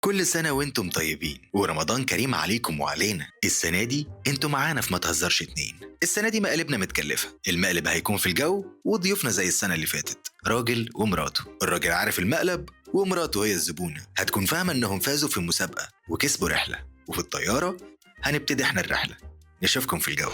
كل سنة وانتم طيبين ورمضان كريم عليكم وعلينا. السنة دي انتم معانا في ما تهزرش اتنين. السنة دي مقالبنا متكلفة، المقلب هيكون في الجو وضيوفنا زي السنة اللي فاتت، راجل ومراته. الراجل عارف المقلب ومراته هي الزبونة، هتكون فاهمة انهم فازوا في مسابقة وكسبوا رحلة، وفي الطيارة هنبتدي احنا الرحلة. نشوفكم في الجو.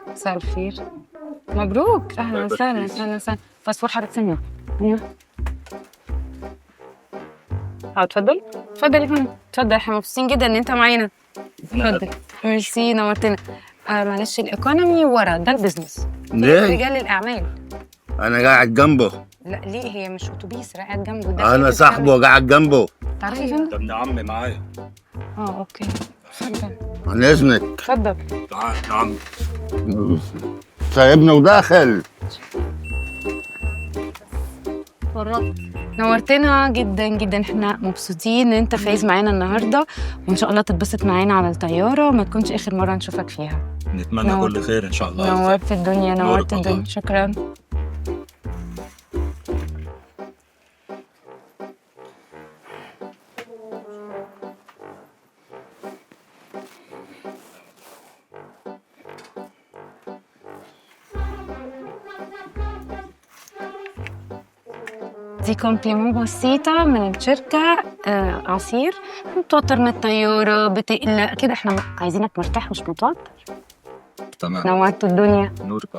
مساء الخير. مبروك، اهلا وسهلا اهلا وسهلا. باسبور حضرتك ثانية. ايوه. اتفضل اتفضل يا فندم، اتفضل. احنا مبسوطين جدا ان انت معانا. اتفضل. ميرسي، نورتنا. معلش، الايكونومي ورا ده البيزنس. ليه؟ رجال الاعمال. أنا قاعد جنبه. لا ليه، هي مش اتوبيس قاعد جنبه ده. أنا صاحبه قاعد جنبه. تعرفي يا فندم؟ ده ابن عمي معايا. اوكي. اتفضل عن إذنك. اتفضل. تعال يا عم. سايبنا وداخل. نورتنا جدا جدا، احنا مبسوطين ان انت فايز معانا النهارده، وان شاء الله تتبسط معانا على الطياره وما تكونش اخر مره نشوفك فيها. نتمنى كل خير ان شاء الله. نورت الدنيا، نورت الدنيا. الله. شكرا. دي كومبليمون بسيطة من الشركة. عصير. متوتر من الطيارة، بتقلق كده، احنا عايزينك مرتاح مش متوتر. تمام. نورت الدنيا. نورك.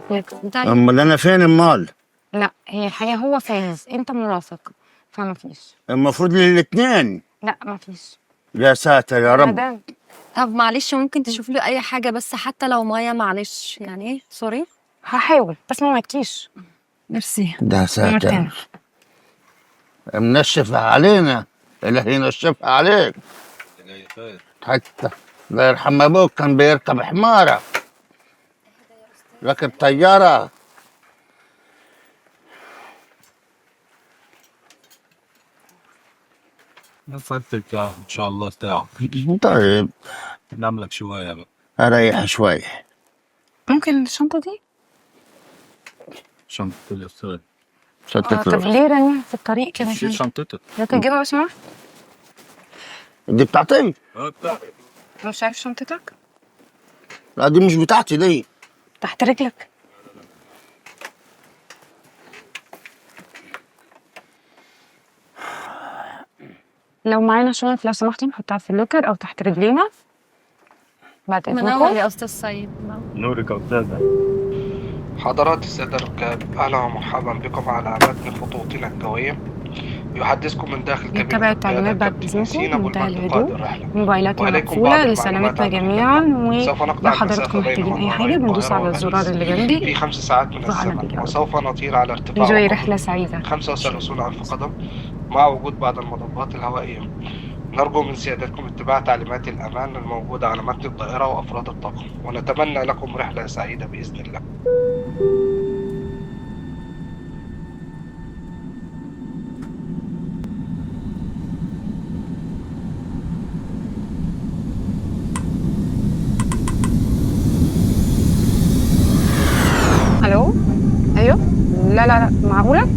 أمال أنا فين أمال؟ لا هي الحقيقة هو فايز، انت مرافق، فما فيش. المفروض للاتنين. لا ما فيش. يا ساتر يا رب. مدام. طب معلش، ممكن تشوف لي اي حاجه بس حتى لو ميه، معلش يعني ايه، سوري. هحاول بس ما ماكيش. ميرسي. ده ساتر. نورتنا. منشفها علينا، إلهي ينشفها عليك. جاي خير. حتى الله يرحم أبوك كان بيركب حمارة، ركب طيارة. نفدتك ان شاء الله ساعة. طيب نام لك شوية بقى. أريح شوي. ممكن الشنطة دي؟ شنطة الأستاذ. شنطة طب ليه رميها في الطريق كده؟ شيل شنطتك. ممكن تجيبها لو سمحت؟ دي بتاعتي؟ بتاعتك. مش عارف شنطتك؟ لا دي مش بتاعتي دي. تحت رجلك. لو معانا شنط لو سمحتي نحطها في اللوكر او تحت رجلينا بعد منور اذنكم. يا استاذ سيد. نورك يا أستاذة. حضرات السادة الركاب، أهلا ومرحبا بكم على متن خطوطنا الجوية. يحدثكم من داخل كابينة نتبع التعليمات بعد كابتن إذنكم ياسين أبو بمنتهى المجد قائد الهدوء. الرحلة. موبايلاتنا وإليكم مقفولة بعض لسلامتنا المعلومات عن جميعا، الرحلة. سوف ولو نقطع حضراتكم المسافة بين محتاجين أي حاجة مطارين بندوس على القاهرة الزرار اللي جنبي. في 5 ساعات من وأنا الزمن، بيجاوب. وسوف نطير على ارتفاع انجوي وقدر رحلة سعيدة. 25 ألف قدم مع وجود بعض المضبات الهوائية. نرجو من سيادتكم اتباع تعليمات الأمان الموجودة على متن الطائرة وأفراد الطاقم، ونتمنى لكم رحلة سعيدة بإذن الله. ألو؟ أيوه؟ لا لا لا، معقولة؟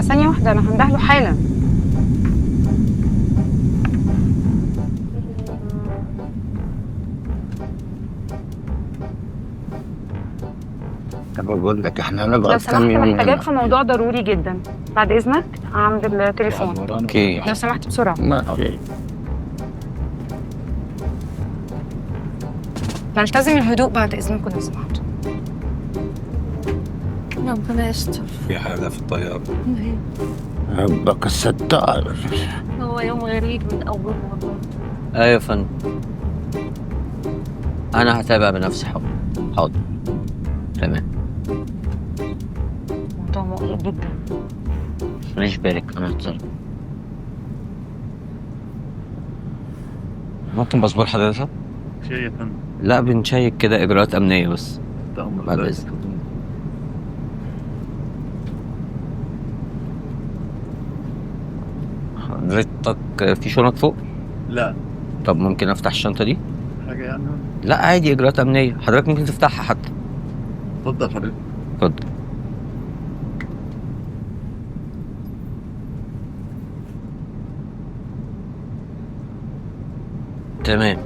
ثانية واحدة، أنا هندهله حالا. طب بقول لك احنا لو نقعد سمحت كام يوم محتاجاك هنا؟ في موضوع ضروري جدا، بعد إذنك عند التليفون. اوكي. لو سمحت بسرعة. ما في. نلتزم الهدوء بعد إذنكم لو سمحتوا. ربنا يستر. في حاجة في الطيارة. ربك الستار. هو يوم غريب من اول والله. ايوه يا فندم، انا هتابع بنفسي. حاضر تمام. موضوع مقلق جدا. ماليش بالك، انا هتصرف. ممكن باسبور حضرتك؟ شيء يا فندم. لا بنشيك كده اجراءات امنيه بس. بعد اذنك. حضرتك في شنط فوق؟ لا طب ممكن افتح الشنطه دي؟ حاجة يعني. لا عادي، اجراءات امنيه، حضرتك ممكن تفتحها حتى. اتفضل حضرتك. اتفضل. تمام.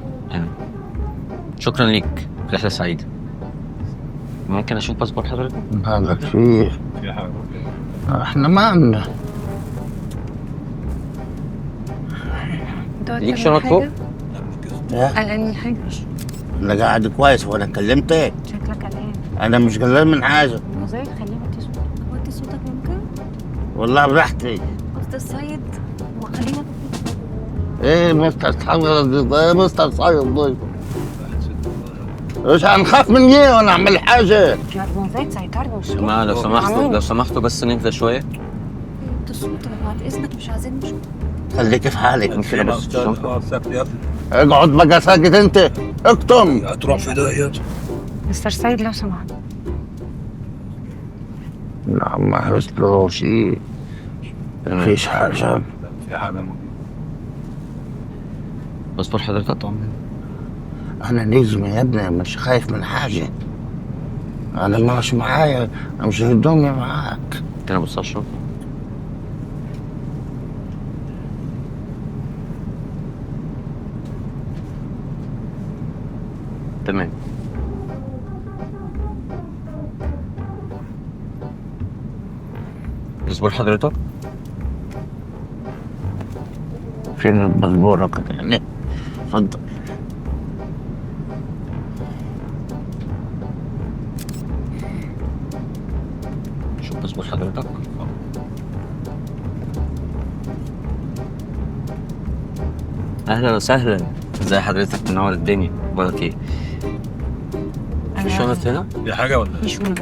شكرا ليك، رحله سعيده. ممكن اشوف باسبور حضرتك؟ مالك فيه؟ في حاجة. احنا ما عندنا. ليك شنط فوق؟ قلقان من حاجه؟ انا قاعد كويس وانا كلمتك. شكلك قلقان. انا مش قلقان من حاجه مزايد خليه وطي صوتك. وطي صوتك ممكن؟ والله براحتي. قلت السيد وخلينا ايه مستر صايد ضيف. مش هنخاف من ايه وانا اعمل حاجه. مزايد سيطرني مش يا جماعه لو سمحتوا لو سمحتوا بس نهدى شويه. وطي صوتك بعد اذنك، مش عايزين نشوف. خليك في حالك. ممكن ابص في الشنطه؟ اقعد بقى ساكت انت. اكتم. هتروح في داهية. مستر سيد لو سمحت. لا ما حصلوش شيء. مفيش حاجه. في حاجة. باسبور حضرتك؟ انا نجم يا ابني، مش خايف من حاجه. انا مش معايا، مش هدومي معاك. ممكن ابص على الشنطه؟ تمام. باسبور حضرتك؟ فين باسبورك يعني؟ اتفضل. شوف باسبور حضرتك. اهلا وسهلا، ازي حضرتك؟ منور الدنيا، اخبارك ايه؟ في شنط هنا؟ في حاجة ولا؟ مش هنا.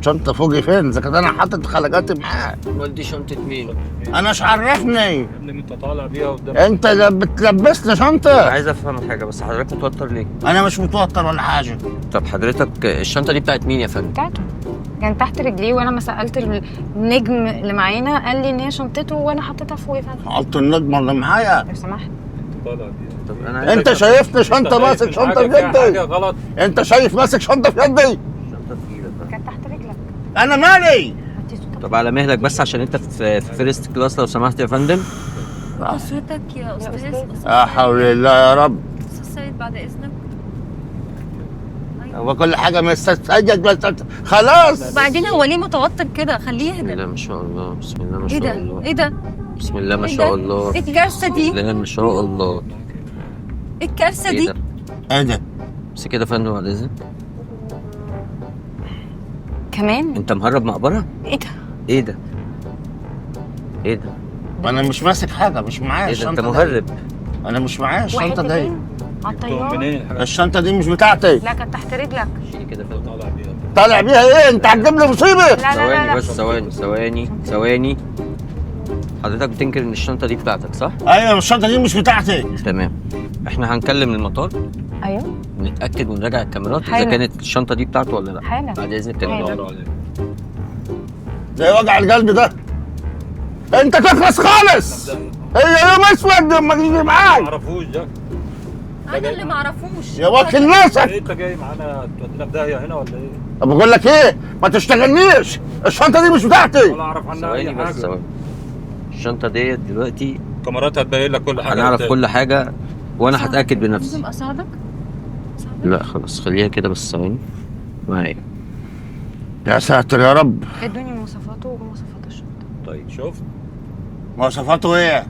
شنطه فوقي فين؟ اذا كنت انا حاطط خلقاتي معاك. امال دي شنطة مين؟ انا مش عرفني. يا ابني انت طالع بيها قدام. انت اللي بتلبسني شنطه. عايز افهم حاجة بس، حضرتك متوتر ليه؟ انا مش متوتر ولا حاجه. طب حضرتك الشنطة دي بتاعت مين يا فندم؟ بتاعته كان تحت رجليه، وانا ما سالت النجم اللي معانا قال لي ان هي شنطته وانا حطيتها فوق. يا فندم حط النجمه اللي معايا. لو سمحت. طالع بيها. طب انا انت شايفني شنطه ماسك شنطه في حاجة يدي. غلط. انت شايف ماسك شنطه في يدي. الشنطة في ايدك. كانت تحت رجلك. انا مالي. وطي صوتك. طب على مهلك بس عشان انت في فيرست كلاس لو سمحت يا فندم. وطي صوتك يا استاذ. لا حول الله يا رب. استاذ سيد بعد اذنك. هو كل حاجه مستسجل بس خلاص. وبعدين هو ليه متوتر كده؟ خليه بسم يهدى. الله ما شاء الله، بسم الله ما ايه شاء ده؟ الله. ايه ده؟ بسم الله ما إيه شاء ده؟ الله. ايه الكارثه دي؟ بسم الله ما شاء الله. ايه الكارثه ايه دي؟ ده؟ ايه ده؟ بس كده يا فندم بعد اذنك. كمان انت مهرب مقبرة؟ ايه ده؟ ايه ده؟ ايه ده؟ انا مش ماسك حاجه، مش معايا ايه ده؟ انت الشنطه دي. مهرب. انا مش معايا الشنطه واحد دي. اتنين على الطياره. منين الحاجة؟ الشنطه دي مش بتاعتي. لا كانت تحت رجلك. شيلي كده يا فندم. طالع بيها. طالع بيها ايه؟ انت هتجيب لي مصيبه. لا لا ثواني لا بس، ثواني. حضرتك بتنكر ان الشنطة دي بتاعتك صح؟ ايوه الشنطه دي مش بتاعتي. تمام. احنا هنكلم المطار ايوه ونتأكد ونراجع الكاميرات اذا حالا. كانت الشنطة دي بتاعته ولا لا. حالا. بعد اذنك حالا. تاني. طالع عليها. زي وجع القلب ده. انت تخلص خالص. هي يوم اسود لما تيجي ما معاك. اعرفوش ده. انا اللي معرفوش. يا واكل ناسك. ايه انت جاي معانا تودينا في داهية هنا ولا ايه؟ طب بقول لك ايه؟ ما تشتغلنيش. الشنطه دي مش بتاعتي. ولا اعرف عنها ثواني اي بس، حاجة. ثواني. الشنطة ديت دلوقتي الكاميرات هتبين لك كل حاجة. هنعرف قدام. كل حاجة وانا هتأكد بنفسي. لازم اساعدك. لا خلاص خليها كده بس، ثواني معايا. يا ساتر يا رب. ادوني مواصفاته ومواصفات الشنطه. طيب شوف. مواصفاته ايه؟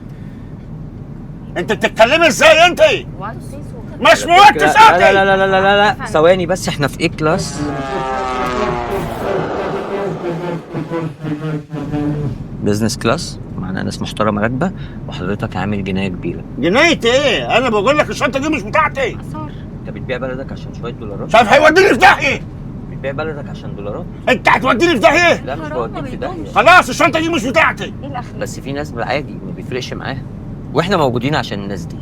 انت بتتكلمي ازاي انت؟ وطي صوتك. مش موتي لا صوتي. لا لا لا لا لا لا ثواني بس، احنا في ايه كلاس؟ بزنس كلاس، معانا ناس محترمة راكبة وحضرتك عامل جناية كبيرة. جنيت ايه؟ انا بقول لك الشنطه دي مش بتاعتي. اثار. انت بتبيع بلدك عشان شوية دولارات؟ شايف هيوديني في داهيه. بتبيع بلدك عشان دولارات؟ انت هتوديني في داهيه. لا مش حرام، بوديك ما في داهية. بيضمنش. خلاص الشنطه دي مش بتاعتي. ايه الاخر؟ بس في ناس عادي ما بيفرقش معاها، واحنا موجودين عشان الناس دي.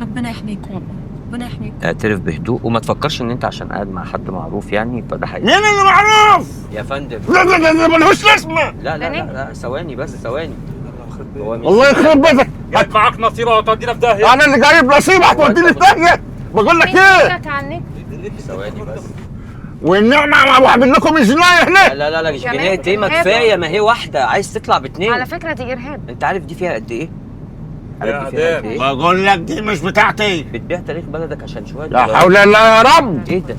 ربنا يحميكم والله. ربنا يحميكم. اعترف بهدوء وما تفكرش ان انت عشان قاعد مع حد معروف يعني فده حقيقي. مين اللي معروف؟ يا فندم لا لا لا ملهوش لازمه. لا لا لا لا ثواني بس، ثواني. والله يخرب بيتك. جت معاك نصيبه وتودينا في داهيه. انا اللي جايب نصيبه هتوديني في داهيه. بقول لك ايه؟ ثواني بس. والنعمه ما بعمل لكم جنايه هناك. لا لا لا مش جنيه دي، ما كفايه، ما هي واحده عايز تطلع باتنين. على فكره دي ارهاب. انت عارف دي فيها قد ايه؟ عارف دي فيها قد ايه؟ بقول لك دي مش بتاعتي. بتبيع تاريخ بلدك عشان شويه لا دولار. حول الله يا رب. ايه ده؟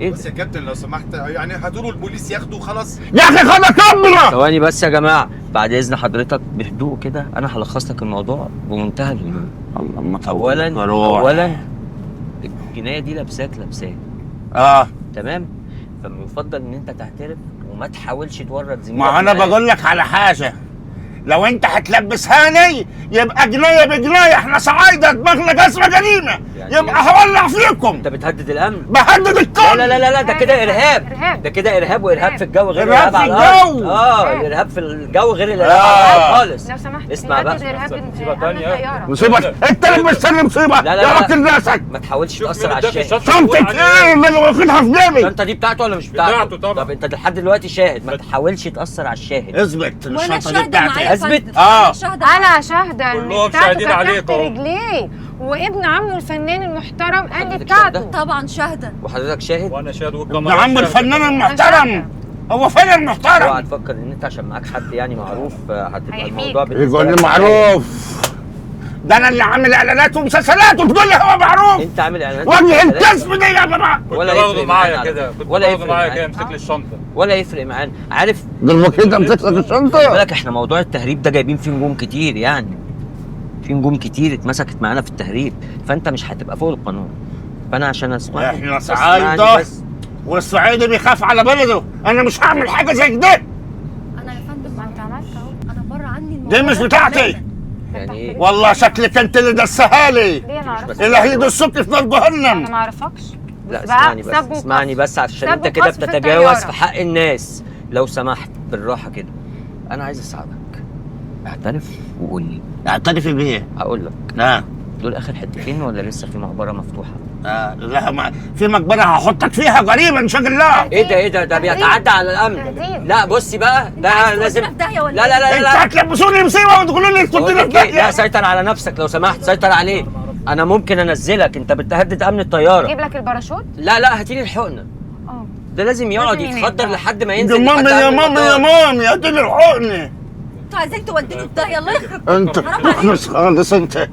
ايه بس ده؟ يا كابتن لو سمحت يعني هاتوا البوليس ياخدوا خلاص. يا اخي خدك ربنا. ثواني بس يا جماعه، بعد اذن حضرتك بهدوء كده، انا هلخص لك الموضوع بمنتهى الهدوء. اللهم اولا الجنايه دي لابساك. تمام؟ فالمفضل ان انت تعترف وما تحاولش تورط زميلك. ما انا بقول لك على حاجه، لو انت هتلبسهاني يبقى جنايه بجنايه، احنا صعايده دماغنا جسمه جريمه، يعني يبقى هولع فيكم. انت بتهدد الامن. بهدد الكل. لا لا لا لا ده كده ارهاب. ده كده ارهاب، وارهاب في الجو غير إرهاب الارهاب في على الارض. الجو. الارهاب في الجو غير الارهاب على الارض خالص. لو سمحت اسمع بقى. مصيبة تانية. مصيبه انت اللي مستني مصيبه. لا لا يا لا. وكيل ناسك. ما تحاولش شوف تاثر مين على اداك الشاهد. الشنطة شنطة ايه اللي واخدها في جيبي؟ الشنطه دي بتاعته ولا مش بتاعته؟ بتاعته طبعا. طب انت لحد دلوقتي شاهد، ما تحاولش تاثر على الشاهد. اثبت وانا الشنطه دي شاهده بتاعتي. معايا اثبت. انا شاهده. انا شاهده ان كلهم بتاعته شاهدين كانت عليك تحت اهو. رجليه، وابن عمه الفنان المحترم قال لي حضرتك بتاعته. طبعا شاهده. وحضرتك شاهد. وانا شاهد ابن والكاميرا عم الفنان المحترم، هو فين اوعى المحترم؟ تفكر ان انت عشان معاك حد يعني معروف هتبقى هيحميك. الموضوع بالنسبه يقول لي لك معروف، ده انا اللي عامل اعلانات ومسلسلات وتقول لي هو معروف. انت عامل اعلانات وجه الكذب دي يا جماعه. ولا كنت يفرق باخده معانا معايا كده، كنت ولا باخده يفرق معايا كده معانا امسك لي الشنطه. ولا يفرق معانا. عارف ده الوكيل ده مسك لك الشنطه. بالك احنا موضوع التهريب ده جايبين فيه نجوم كتير، يعني في نجوم كتير اتمسكت معانا في التهريب، فانت مش هتبقى فوق القانون. فانا عشان اسمعك احنا اسمعني صعايده بس. والصعيدي بيخاف على بلده، انا مش هعمل حاجه زي كده. انا يا فندم ما انت عملت اهو، انا بره عني دي مش بتاعتي. يعني ايه؟ والله شكلك انت اللي دسها لي. ليه انا اعرفك؟ اللي هيدسوك في نار انا جهنم. ما اعرفكش. لا بقى اسمعني بس، سب اسمعني بس عشان سب انت كده وقذف في بتتجاوز الطيارة. في حق الناس. لو سمحت بالراحه كده، انا عايز اساعدك. اعترف وقول لي. اعترفي بيه. هقول لك لا دول اخر حتتين ولا لسه في مقبره مفتوحه؟ لا ما في مقبره هحطك فيها قريبا ان شاء الله. ايه ده بيتعدى على الامن. تهديد. لا بصي بقى، ده لازم. في داهيه ولا لا لا لا انت لا هتلبسوني مصيبه وتقولوا لي بقول توديني في لك ايه، لا داهيه. سيطر على نفسك لو سمحت، سيطر عليه. انا ممكن انزلك، انت بتهدد امن الطياره. اجيب لك الباراشوت؟ لا هاتيلي الحقنه. اه ده لازم يقعد لازم يتخدر ينام. لحد ما يا ينزل مامي لحد يا أمن مامي يا المطار. مامي اديني الحقنه. انتوا عايزين توديني في داهيه؟ الله يخرب. انت حرام عليك. اخلص خالص، انت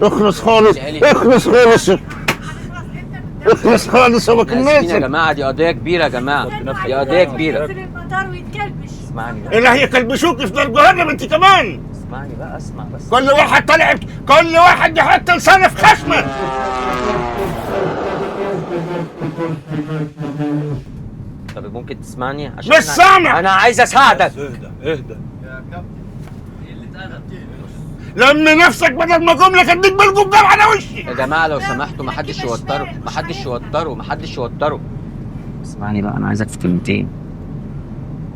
اخلص خالص، اخلص خالص، اخلص خالص. هو كان اسفين يا ناسك. جماعه، دي قضيه كبيره يا جماعه، دي قضيه كبيره. المطار ويتكلبش. اسمعني بقى، اللي هيكلبشوك في نار جهنم انت كمان. اسمعني بقى، اسمع بس. كل واحد طالع، كل واحد يحط لسانه في خشمه. طب ممكن تسمعني عشان مش سامع. انا عايز اساعدك. اهدى. لم نفسك بدل ما اقوم لك اديك بالقبام على وشي. يا جماعه لو سمحتوا محدش يوتره. اسمعني بقى، انا عايزك في كلمتين.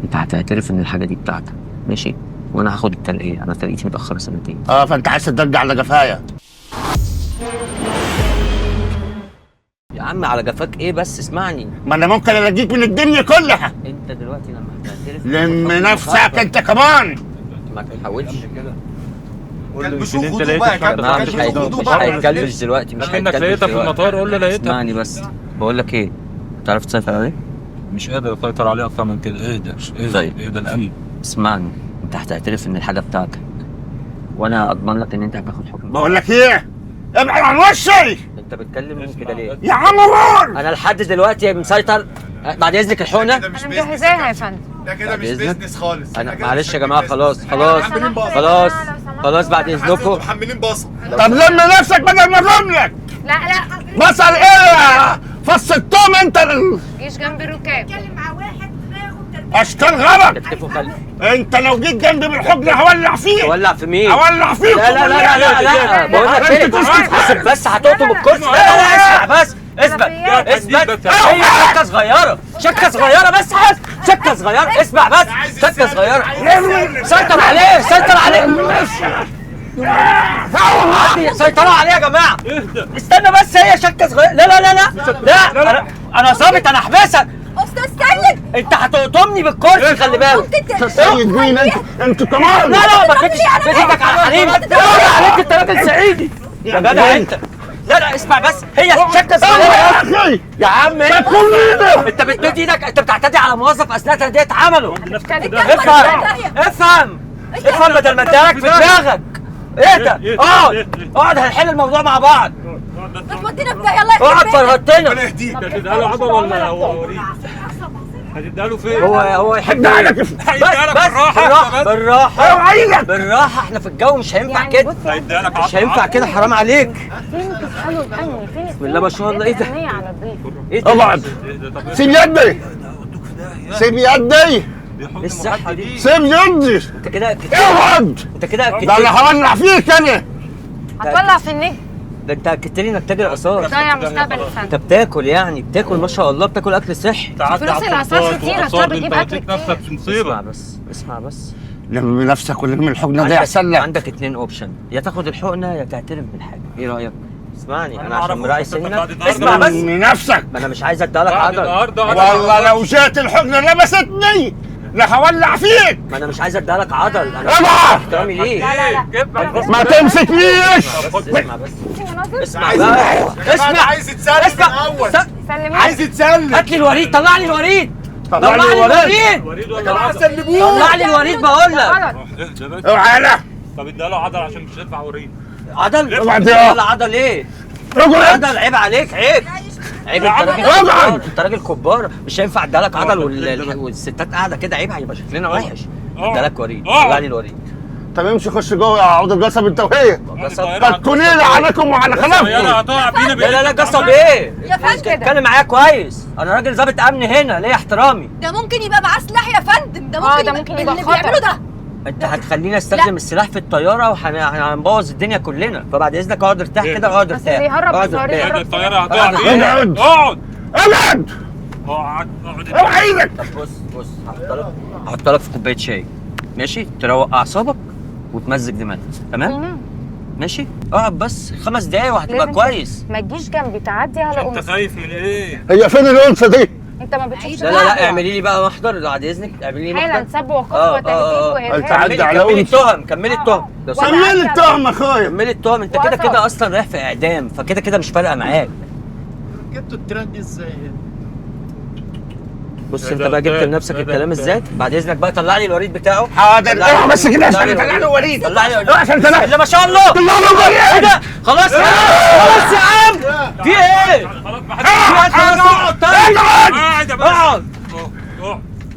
انت هتعترف ان الحاجه دي بتاعتك، ماشي؟ وانا هاخد الترقيه، انا ترقيتي متاخره سنتين. فانت عايز ترجع على جفايا. يا عم على جفاك ايه بس، اسمعني. ما انا ممكن الاقيك من الدنيا كلها. انت دلوقتي لما هتعترف لم نفسك انت كمان. ما تحاولش كده. كلبشوه انت خدوه لقيت بقى يا الشنطة. يا كابتن، جماعه، كلبشوه مش خدوه بقى. هيتكلمش دلوقتي، مش لكنك هيتكلمش لقيتها في دلوقتي. المطار قول له لقيتها. اسمعني بس، بقول لك ايه، تعرف تسيطر عليه؟ مش قادر اسيطر عليه اكتر من كده. اهدى طيب. اهدى الامن. اسمعني، انت هتعترف ان الحاجه بتاعتك، وانا اضمن لك ان انت هتاخد حكم. بقول لك ايه، ابعد عن وشي انت بتكلم مين كده ليه؟ يا عم مور. انا لحد دلوقتي مسيطر. بعد اذنك الحقنه. ده مش انا بيزنس. مجهزاها يا فندم. ده كده مش بإذنك. بيزنس خالص. انا كده معلش مش يا جماعه، بيزنس. خلاص محملين بصل. خلاص بعد انتوا اذنكم. محملين بصل. طب لم نفسك بدل ما اقوم لك. لا بصل ايه؟ فص التوم انت. جيش جنب الركاب. اشكال غلط. تكتفوا خلي. انت لو جيت جنبي بالحضن هولع فيك. تولع في مين؟ هولع فيك. لا بقول لك ايه، بس هتقطم الكرسي. لا اسمع بس، اثبت. هي شكه صغيره بس شكه صغيره. اسمع بس، شكه صغيره. سيطر عليه. سيطروا عليه يا جماعه. استنى بس، هي شكه صغيره. لا انا ظابط، انا احبسك. استاذ سيد انت هتقطمني بالكرسي خلي بالك. سيد مين انت كمان؟ لا ما كنتش حطيت ايدك على حريمي. عليك انت راجل صعيدي يا جدع انت. لا اسمع بس، هي شكه صغيره يا عم. انت بتمد ايدك، انت بتعتدي على موظف اثناء تهدئه عمله. افهم بدل ما اديلك في دماغك. اهدى اقعد هنحل الموضوع مع بعض. بتودينا في داهيه. الله اقعد فرهدتنا. هتديها له عضل ولا هو وريد؟ هتديها له فين؟ هو يحب عليك. بس بالراحه احنا في الجو مش هينفع كده. هيديها لك مش هينفع كده، حرام عليك. بسم الله ما شاء الله. ايه ده؟ ايه ده؟ اقعد. سيب يدي. سيب يدي. الصحه دي. سيب يدي. انت كده اقعد. انت كده ده انا هولع فيك انا. هتولع في النجم. ده انت اكدت لي انك تاجر اثار. ضيع مستقبل الفن. انت بتاكل يعني بتاكل ما شاء الله، بتاكل اكل صحي. فلوس الأساس كتير، الأساس بتجيب أكل كتير. نفسك في مصيبه. اسمع بس لم نفسك ولم الحقنه دي احسن لك. عندك 2 اوبشن، يا تاخد الحقنه يا تعترف بالحاجه. ايه رايك؟ اسمعني انا عشان مراعي سنك. اسمع بس. نفسك. ما انا مش عايز اديلك عضل. والله لو جات الحقنه لمستني لهولع فيك. ما انا مش عايز اديلك عضل. انا اوعى. احترامي ليه؟ ما تمسكنيش. اسمع بس. اسمع اسمع عايز يتسلم الاول. عايز يتسلم. هات لي الوريد. طلع لي الوريد. طلع لي الوريد بقول لك. اوعى. طب اديها له عضل عشان مش هيدفع وريد. عضل؟ اوعى. عضل ايه؟ اقعد. عيب عليك. عيب انت راجل كبار، مش هينفع اديلك عضل والستات قاعده كده. عيب، هيبقى شكلنا وحش. اديلك وريد. طلع لي الوريد. طب امشي خش جوه يا عود القصب انت وهي. تكوني لي عليكم وعلى خلافكم. لا قصب ايه؟ يا فندم اتكلم معايا كويس. انا راجل ضابط امن هنا، ليه احترامي. ده ممكن يبقى معاه سلاح يا فندم. ده ممكن يبقى اللي خطر. بيعمله ده. انت هتخليني استخدم السلاح في الطياره وهنبوظ الدنيا كلنا. فبعد اذنك اقعد ارتاح كده. اقعد ارتاح. اللي يهرب اقعد بالطريق ارتاح. يهرب. الطياره هتقع فين؟ اقعد. اقعد اقعد. اقعد. اوعى ايدك. طب بص هحط لك في كوبايه شاي ماشي، تروق اعصابك وتمزج دماغك. تمام ماشي. اقعد بس 5 دقايق وهتبقى كويس. ما تجيش جنبي، تعدي على انت خايف من ايه؟ هي فين الانثى دي؟ انت ما بتشوفش. لا اعملي لي بقى محضر بعد اذنك. اعملي لي حالا محضر. سب وقذف وتهديد وارهاب. تعدي على كملي انثى. التهم. كملي التهم. كمل التهم يا اخويا. كملي التهم. انت كده كده اصلا رايح في اعدام، فكده مش فارقه معاك. جبتوا الترند ازاي؟ بص انت بقى جبت لنفسك الكلام ازاي. بعد اذنك بقى طلع لي الوريد بتاعه. حاضر. اوعى بس كده عشان طلع له وريد. طلع لي عشان طلع. لا ما شاء الله. طلع له وريد. ايه ده؟ خلاص يا عم. في ايه؟ اقعد.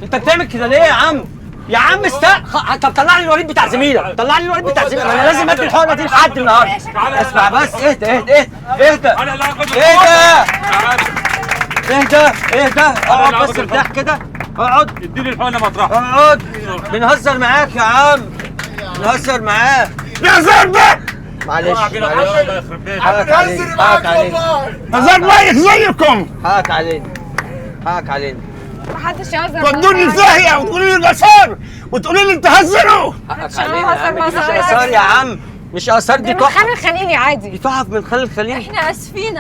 انت بتعمل كده ليه يا عم؟ يا عم طب طلع لي الوريد بتاع زميلك. طلع لي الوريد بتاع زميلك. انا لازم ادي الحقنه دي لحد النهارده. اسمع بس. اهدى. اقعد بس ارتاح كده. اقعد. اديني الحقنه مطرحها. اقعد. بنهزر معاك يا عم. بنهزر معاك. يا زربة. معلش. هنزل معاك والله. هزار ميت زيكم. حقك علينا. محدش يهزر. ودوني في داهيه وتقولي لي الاثار وتقولي لي انت هزروا. حقك علينا يا عم. مش اثار يا عم. مش اثار. دي من تحف. خان الخليلي عادي. دي تحف من خان الخليل. احنا اسفين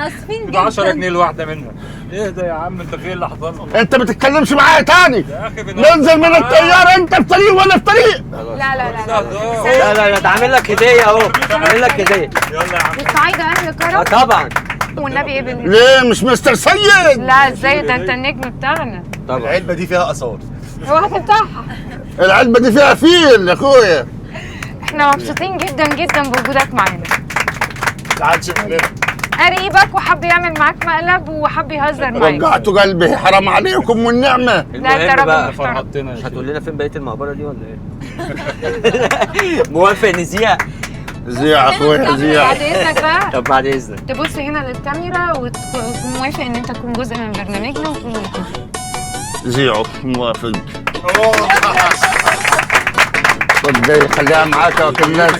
ده 10 جنيه الواحده منها. ايه ده يا عم؟ انت ايه اللي حصل؟ انت ما تتكلمش معايا تاني. يا اخي ننزل من الطياره انت في طريق وانا في طريق. لا ده عامل لك هديه اهو. عامل لك هديه. يلا يا عم. الصعايدة اهل كرم. طبعا. والنبي ايه بالنسبة؟ ليه مش مستر سيد؟ لا ازاي ده انت النجم بتاعنا. طبعا. العلبه دي فيها اثار. اوعى تفتحها. العلبه دي فيها فيل يا اخويا. احنا مبسوطين جدا بوجودك معانا. تعالش علينا. قريبك وحب يعمل معاك مقلب وحب يهزر معاك. وجعتوا قلبي. حرام عليكم والنعمه. لا انت راجل محترم. فرحتنا. مش هتقول لنا فين بقيه المقبره دي ولا ايه؟ موافق نزيع. زيع اخويا زيع. بعد اذنك بقى طب بعد اذنك تبص هنا للكاميرا وتكون موافق ان انت تكون جزء من برنامجنا وتقول زيعوا موافق. صدق خليها معاك وكلها.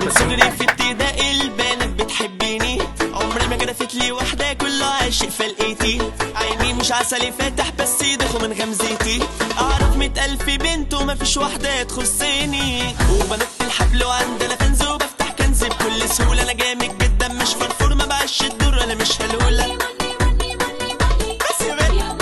صغري في ابتدائي البنات بتحبيني، عمري ما جرفت لي واحدة كله عاشق فلقيتي، عيني مش عسلي فاتح بس يدخوا من غمزتي، أعرف 100,000 بنت ومفيش واحدة تخصني، وبنط الحبل وعندنا كنز وبفتح كنز بكل سهولة، أنا جامد جدا مش فرفور ما بعيش الدور أنا مش هلولة. بس يا بنت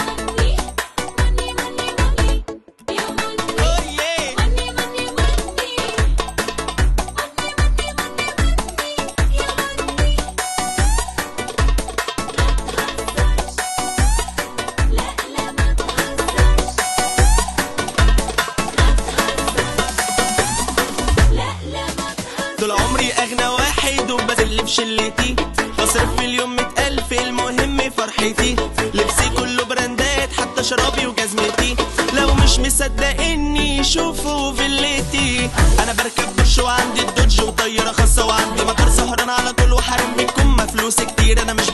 جزمتي، بصرف في اليوم 100,000 المهم فرحتي، لبسي كله براندات حتى شرابي وجزمتي، لو مش مصدقني شوفوا فيلتي، انا بركب بوش وعندي الدوج وطياره خاصه وعندي مطار سهران على طول وحارم بيكم فلوس كتير، انا مش